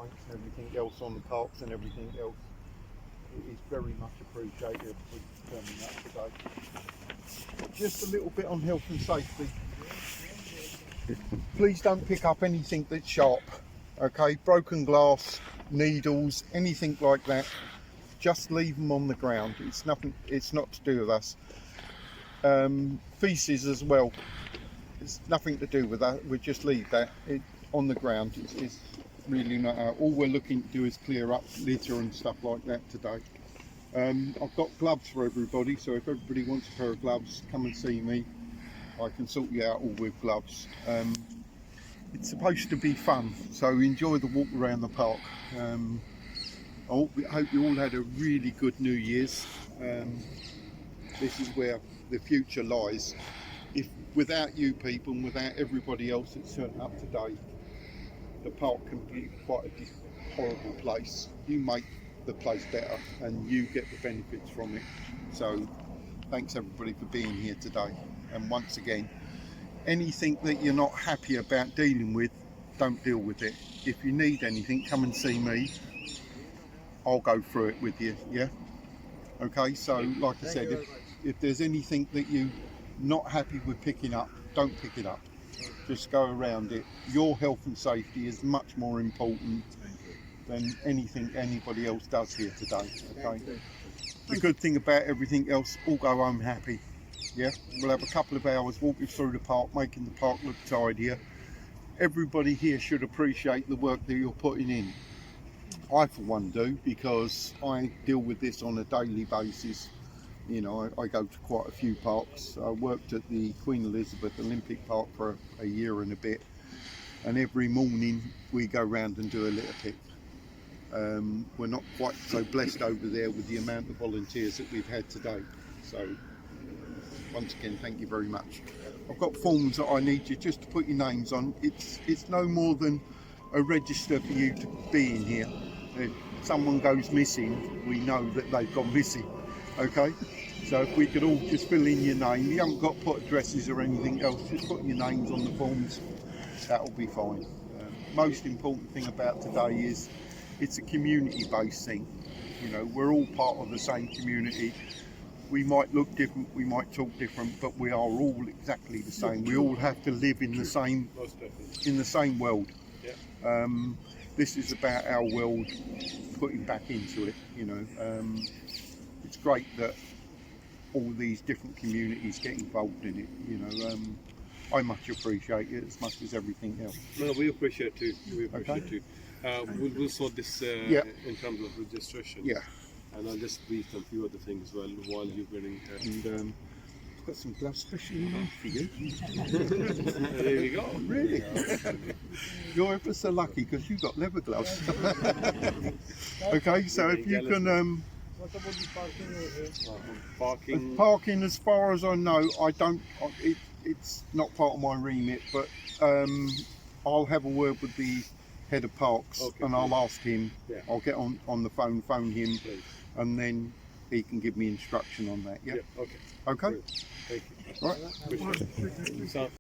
complaints and everything else on the parks and everything else. It is very much appreciated for turning up today. Just a little bit on health and safety. Please don't pick up anything that's sharp, okay? Broken glass, needles, anything like that. Just leave them on the ground. It's nothing. It's not to do with us. Feces as well. It's nothing to do with that. We just leave that on the ground. It's really not. All we're looking to do is clear up litter and stuff like that today. I've got gloves for everybody, so if everybody wants a pair of gloves, come and see me. I can sort you out all with gloves. It's supposed to be fun, so enjoy the walk around the park. I hope you all had a really good New Year's. This is where the future lies. If without you people and without everybody else that's turned up today, the park can be quite a horrible place. You make the place better and you get the benefits from it. So thanks everybody for being here today. And once again, anything that you're not happy about dealing with, don't deal with it. If you need anything, come and see me. I'll go through it with you, yeah? Okay, so like I said, if there's anything that you're not happy with picking up, don't pick it up. Just go around it. Your health and safety is much more important than anything anybody else does here today, okay? The good thing about everything else, all go home happy, yeah? We'll have a couple of hours walking through the park, making the park look tidier. Everybody here should appreciate the work that you're putting in. I for one do, because I deal with this on a daily basis. You know, I go to quite a few parks. I worked at the Queen Elizabeth Olympic Park for a year and a bit, and every morning we go round and do a litter pick. We're not quite so blessed over there with the amount of volunteers that we've had today. So once again, thank you very much. I've got forms that I need you just to put your names on. It's no more than a register for you to be in here. If someone goes missing, we know that they've gone missing, okay? So if we could all just fill in your name, you haven't got to put addresses or anything else, just put your names on the forms, that'll be fine. Most important thing about today is it's a community-based thing. You know, we're all part of the same community. We might look different, we might talk different, but we are all exactly the same. We all have to live in the same world. This is about our world putting back into it, you know. It's great that all these different communities get involved in it, you know. I much appreciate it as much as everything else. No, we appreciate it. We appreciate it. We'll sort this in terms of registration. Yeah. And I'll just brief a few other things as well while you're getting. And I've got some gloves specially made for you. There you go. Really? You're ever so lucky because you've got leather gloves. Okay, so if you can. What about the parking? Parking. As far as I know, I don't. It's not part of my remit, but I'll have a word with the head of parks, and I'll ask him. Yeah. I'll get on the phone him, Please. and then he can give me instruction on that. Yeah. Okay. Okay. Great. Thank you. Right. Appreciate it.